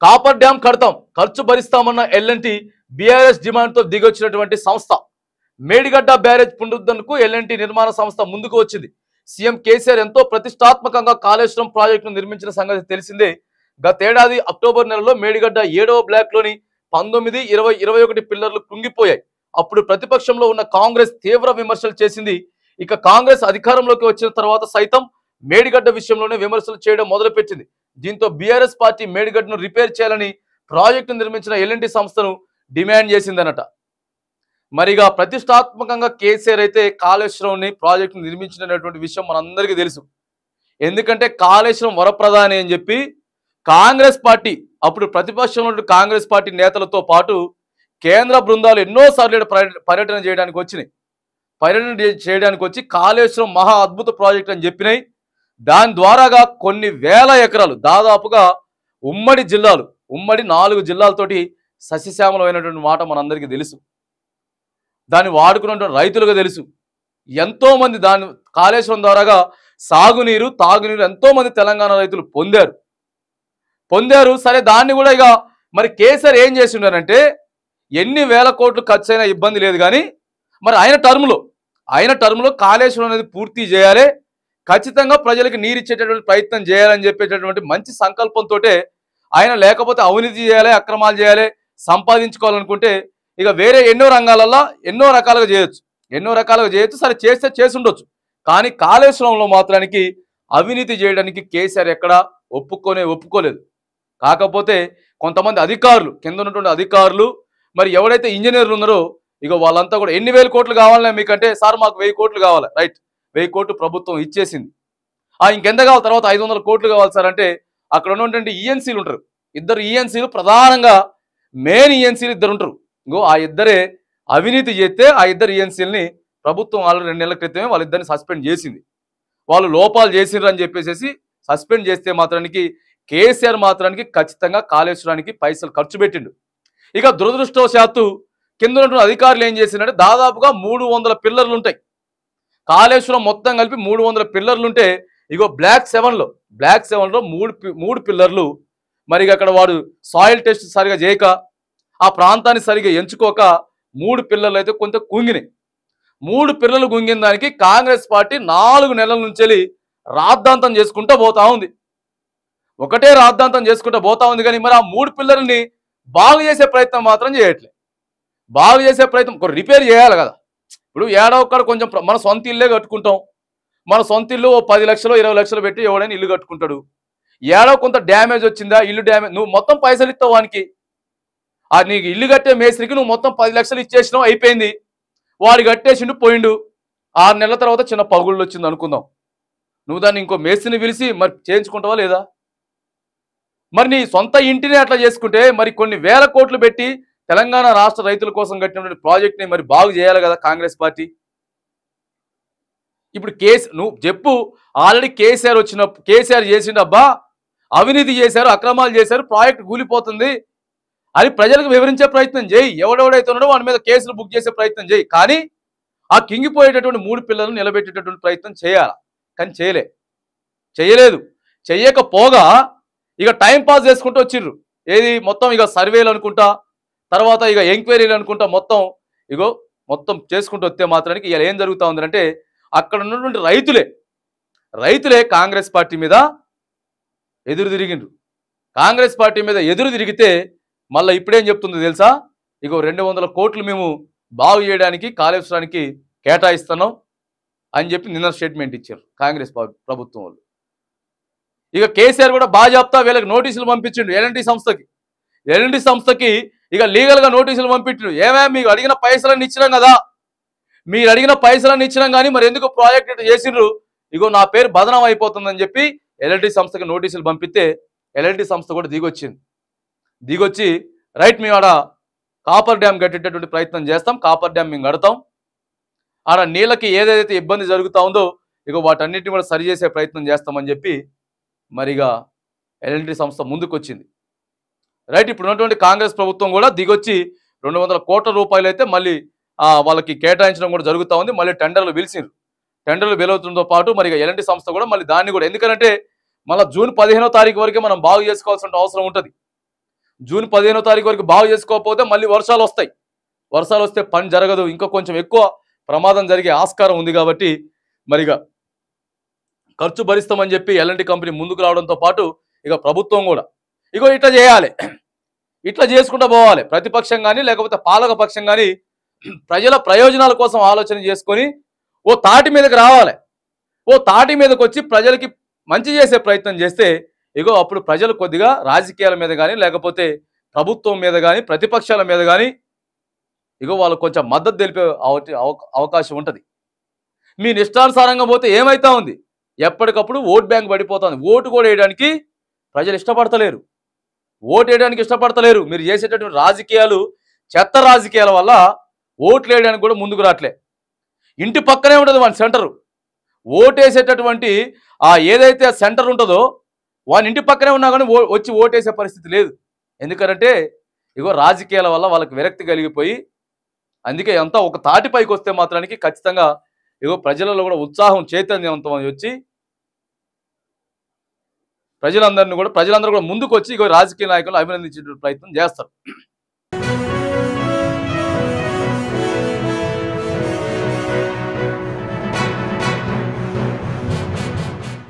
Copper dam కడతాం, ఖర్చు భరిస్తామన్న L&T BRS డిమాండ్తో దిగొచ్చినటువంటి సంస్థ. మేడిగడ్డ బ్యారేజ్ పునరుద్ధరణకు ఎల్ఎన్టీ నిర్మాణ సంస్థ ముందుకు వచ్చింది. సీఎం కేసీఆర్ ఎంతో ప్రతిష్టాత్మకంగా కాళేశ్వరం ప్రాజెక్టును నిర్మించిన సంగతి తెలిసిందే. గతేడాది అక్టోబర్ నెలలో మేడిగడ్డ 7వ బ్లాక్లోని 19, 20, 21 పిల్లర్లు కుంగిపోయాయి. అప్పుడు ప్రతిపక్షంలో ఉన్న కాంగ్రెస్ తీవ్ర విమర్శలు చేసింది. ఇక కాంగ్రెస్ అధికారంలోకి వచ్చిన తర్వాత సైతం మేడిగడ్డ విషయంలోనే విమర్శలు చేయడం మొదలుపెట్టింది. దీంతో బీఆర్ఎస్ పార్టీ మేడిగడ్డను రిపేర్ చేయాలని ప్రాజెక్టు నిర్మించిన ఎల్ఎన్టీ సంస్థను డిమాండ్ చేసిందనట. మరిగా ప్రతిష్టాత్మకంగా కేసీఆర్ అయితే కాళేశ్వరంని ప్రాజెక్టు నిర్మించినటువంటి విషయం మనందరికీ తెలుసు. ఎందుకంటే కాళేశ్వరం వరప్రధాని అని చెప్పి కాంగ్రెస్ పార్టీ, అప్పుడు ప్రతిపక్షంలో కాంగ్రెస్ పార్టీ నేతలతో పాటు కేంద్ర బృందాలు ఎన్నోసార్లు పర్యటన చేయడానికి వచ్చినాయి. పర్యటన చేయడానికి వచ్చి కాళేశ్వరం మహా అద్భుత ప్రాజెక్ట్ అని చెప్పినాయి. దాని ద్వారాగా కొన్ని వేల ఎకరాలు, దాదాపుగా ఉమ్మడి 4 జిల్లాలతోటి సస్యశ్యామలమైనటువంటి మాట మనందరికీ తెలుసు. దాన్ని వాడుకున్నటువంటి రైతులుగా తెలుసు. ఎంతో మంది దాని కాళేశ్వరం ద్వారాగా సాగునీరు, తాగునీరు ఎంతో మంది తెలంగాణ రైతులు పొందారు. సరే, దాన్ని కూడా ఇక మరి కేసీఆర్ ఏం చేసి ఉన్నారంటే, ఎన్ని వేల కోట్లు ఖర్చు అయినా ఇబ్బంది లేదు, కానీ మరి ఆయన టర్మ్లో కాళేశ్వరం అనేది పూర్తి చేయాలి, ఖచ్చితంగా ప్రజలకు నీరు ఇచ్చేటటువంటి ప్రయత్నం చేయాలని చెప్పేటటువంటి మంచి సంకల్పంతో ఆయన, లేకపోతే అవినీతి చేయాలి, అక్రమాలు చేయాలి, సంపాదించుకోవాలనుకుంటే ఇక వేరే ఎన్నో రంగాలలో ఎన్నో రకాలుగా చేయొచ్చు. సరే, చేసి ఉండొచ్చు. కానీ కాళేశ్వరంలో మాత్రానికి అవినీతి చేయడానికి కేసీఆర్ ఎక్కడా ఒప్పుకోలేదు. కాకపోతే కొంతమంది అధికారులు, కింద ఉన్నటువంటి అధికారులు, మరి ఎవరైతే ఇంజనీర్లు ఉన్నారో ఇక వాళ్ళంతా కూడా ఎన్ని వేల కోట్లు కావాలనే మీకంటే, సార్ మాకు 1000 కోట్లు కావాలి, రైట్, 1000 కోట్లు ప్రభుత్వం ఇచ్చేసింది. ఇంకెంత కావాలి, తర్వాత 500 కోట్లు కావాలి సార్ అంటే, అక్కడ ఉన్నటువంటి ఈఎన్సీలు ఉంటారు, 2 ఈఎన్సీలు, ప్రధానంగా మెయిన్ ఈఎన్సీలు 2 ఉంటారు. ఇంకో ఆ ఇద్దరే అవినీతి చేస్తే ఆ 2 ఈఎన్సీలని ప్రభుత్వం ఆల్రెడీ 2 నెలల క్రితమే వాళ్ళిద్దరిని సస్పెండ్ చేసింది. వాళ్ళు లోపాలు చేసిండ్రు అని చెప్పేసి సస్పెండ్ చేస్తే మాత్రానికి కేసీఆర్ మాత్రానికి ఖచ్చితంగా కాళేశ్వరానికి పైసలు ఖర్చు పెట్టిండు. ఇక దురదృష్టవశాత్తు కింద ఉన్నటువంటి అధికారులు ఏం చేసిందంటే, దాదాపుగా 300 పిల్లర్లు ఉంటాయి. కాళేశ్వరం మొత్తం కలిపి 300 పిల్లర్లుంటే, ఇగో బ్లాక్ 7లో 3 పిల్లర్లు, మరి అక్కడ వాడు సాయిల్ టెస్ట్ సరిగా చేయక, ఆ ప్రాంతాన్ని సరిగా ఎంచుకోక 3 పిల్లర్లు అయితే కొంత కుంగినాయి. 3 పిల్లర్లు గుంగిన దానికి కాంగ్రెస్ పార్టీ 4 నెలల నుంచి రాద్ధాంతం చేసుకుంటూ పోతా ఉంది. ఒకటే రాద్ధాంతం చేసుకుంటూ పోతా ఉంది. కానీ మరి ఆ 3 పిల్లర్ని బాగు చేసే ప్రయత్నం మాత్రం చేయట్లేదు. బాగు చేసే ప్రయత్నం, రిపేర్ చేయాలి కదా. ఇప్పుడు ఏడొక్కడ కొంచెం మన సొంత ఇల్లే కట్టుకుంటాం. మన సొంత ఇల్లు 10 లక్షలు 20 లక్షలు పెట్టి ఎవడైనా ఇల్లు కట్టుకుంటాడు. ఏడో కొంత డ్యామేజ్ వచ్చిందా, ఇల్లు డ్యామేజ్, నువ్వు మొత్తం పైసలు ఇస్తావు వానికి. నీకు ఇల్లు కట్టే మేస్త్రికి నువ్వు మొత్తం 10 లక్షలు ఇచ్చేసినావు, అయిపోయింది. వాడు కట్టేసిండు, పోయిండు. 6 నెలల తర్వాత చిన్న పగుళ్ళు వచ్చింది అనుకుందాం. నువ్వు దాన్ని ఇంకో మేస్త్రిని పిలిచి మరి చేయించుకుంటావా లేదా? మరి నీ సొంత ఇంటిని అట్లా చేసుకుంటే మరి కొన్ని వేల కోట్లు పెట్టి తెలంగాణ రాష్ట్ర రైతుల కోసం కట్టినటువంటి ప్రాజెక్ట్ని మరి బాగు చేయాలి కదా కాంగ్రెస్ పార్టీ. ఇప్పుడు నువ్వు చెప్పు, ఆల్రెడీ కేసీఆర్ చేసిండు, అబ్బా అవినీతి చేశారు, అక్రమాలు చేశారు, ప్రాజెక్ట్ కూలిపోతుంది అని ప్రజలకు వివరించే ప్రయత్నం చేయి. ఎవడెవడైతే ఉన్నాడో వాడి మీద కేసులు బుక్ చేసే ప్రయత్నం చేయి. కానీ ఆ కింగిపోయేటటువంటి 3 పిల్లలను నిలబెట్టేటటువంటి ప్రయత్నం చేయాలి. కానీ చేయలేదు. చెయ్యకపోగా ఇక టైం పాస్ చేసుకుంటూ వచ్చిర్రు. ఏది మొత్తం ఇక సర్వేలు అనుకుంటా, తర్వాత ఇక ఎంక్వైరీలు అనుకుంటా, మొత్తం చేసుకుంటూ వస్తే మాత్రానికి ఇలా ఏం జరుగుతూ ఉందంటే, అక్కడ ఉన్నటువంటి రైతులే కాంగ్రెస్ పార్టీ మీద ఎదురు తిరిగిండ్రు. కాంగ్రెస్ పార్టీ మీద ఎదురు తిరిగితే మళ్ళీ ఇప్పుడేం చెప్తుందో తెలుసా? ఇగో 200 కోట్లు మేము బాగు చేయడానికి కాళేశ్వరానికి కేటాయిస్తున్నాం అని చెప్పి నిన్న స్టేట్మెంట్ ఇచ్చారు కాంగ్రెస్ ప్రభుత్వం వాళ్ళు. ఇక కేసీఆర్ కూడా బాగా చెప్తా వీళ్ళకి నోటీసులు పంపించిండు ఎల్ఎన్టీ సంస్థకి ఇక లీగల్గా నోటీసులు పంపించిండు. మీకు అడిగిన పైసలన్నీ ఇచ్చినాం కదా, మీరు అడిగిన పైసలన్నీ ఇచ్చినాం, కానీ మరి ఎందుకు ప్రాజెక్ట్ ఇట్లా చేసిండ్రు, ఇగో నా పేరు బదనం అయిపోతుందని చెప్పి ఎల్ఎన్టీ సంస్థకి నోటీసులు పంపిస్తే ఎల్ఎన్టీ సంస్థ కూడా దిగొచ్చి రైట్, మేము ఆడ కాపర్ డ్యామ్ కట్టేటటువంటి ప్రయత్నం చేస్తాం, కాపర్ డ్యామ్ మేము కడతాం, ఆడ నీళ్ళకి ఏదైతే ఇబ్బంది జరుగుతూ ఉందో ఇక వాటన్నిటిని కూడా సరిచేసే ప్రయత్నం చేస్తామని చెప్పి మరిగా ఎల్ఎన్టీ సంస్థ ముందుకు వచ్చింది. రైట్, ఇప్పుడు ఉన్నటువంటి కాంగ్రెస్ ప్రభుత్వం కూడా దిగొచ్చి 200 కోట్ల రూపాయలు అయితే మళ్ళీ వాళ్ళకి కేటాయించడం కూడా జరుగుతూ ఉంది. మళ్ళీ టెండర్లు పిలువడంతో పాటు మరి ఎల్ఎన్టీ సంస్థ కూడా మళ్ళీ దాన్ని కూడా, ఎందుకంటే మళ్ళీ జూన్ 15వ తారీఖు వరకే మనం బాగు చేసుకోవాల్సిన అవసరం ఉంటుంది. జూన్ 15వ తారీఖు వరకు బాగు చేసుకోకపోతే మళ్ళీ వర్షాలు వస్తాయి. వర్షాలు వస్తే పని జరగదు, ఇంకా కొంచెం ఎక్కువ ప్రమాదం జరిగే ఆస్కారం ఉంది. కాబట్టి మరిగా ఖర్చు భరిస్తామని చెప్పి ఎల్ఎన్టీ కంపెనీ ముందుకు రావడంతో పాటు ఇక ప్రభుత్వం కూడా ఇగో ఇట్లా చేయాలి, ఇట్లా చేసుకుంటూ పోవాలి. ప్రతిపక్షం కానీ లేకపోతే పాలక పక్షం కానీ ప్రజల ప్రయోజనాల కోసం ఆలోచన చేసుకొని ఓ తాటి మీదకి రావాలి. ఓ తాటి మీదకి వచ్చి ప్రజలకి మంచి చేసే ప్రయత్నం చేస్తే ఇగో అప్పుడు ప్రజలు కొద్దిగా రాజకీయాల మీద కానీ లేకపోతే ప్రభుత్వం మీద కానీ ప్రతిపక్షాల మీద కానీ ఇగో వాళ్ళు కొంచెం మద్దతు తెలిపే అవకాశం ఉంటుంది. మీ ఇష్టానుసారంగా పోతే ఏమైతా ఉంది, ఎప్పటికప్పుడు ఓట్ బ్యాంక్ పడిపోతుంది. ఓటు కూడా వేయడానికి ప్రజలు ఇష్టపడతలేరు, ఓటు వేయడానికి ఇష్టపడతలేరు. మీరు చేసేటటువంటి రాజకీయాలు చెత్త రాజకీయాల వల్ల ఓట్లు వేయడానికి కూడా ముందుకు రావట్లే. ఇంటి పక్కనే ఉంటుంది వాని సెంటరు, ఓటేసేటటువంటి ఏదైతే సెంటర్ ఉంటుందో వాని ఇంటి పక్కనే ఉన్నా కానీ వచ్చి ఓటేసే పరిస్థితి లేదు. ఎందుకంటే ఇగో రాజకీయాల వల్ల వాళ్ళకి విరక్తి కలిగిపోయి, అందుకే అంతా ఒక తాటిపైకి వస్తే మాత్రానికి ఖచ్చితంగా ఇగో ప్రజలలో కూడా ఉత్సాహం చైతన్యవంతం వచ్చి ప్రజలందరూ కూడా ముందుకు వచ్చి ఇగో రాజకీయ నాయకులు అభినందించే ప్రయత్నం చేస్తారు.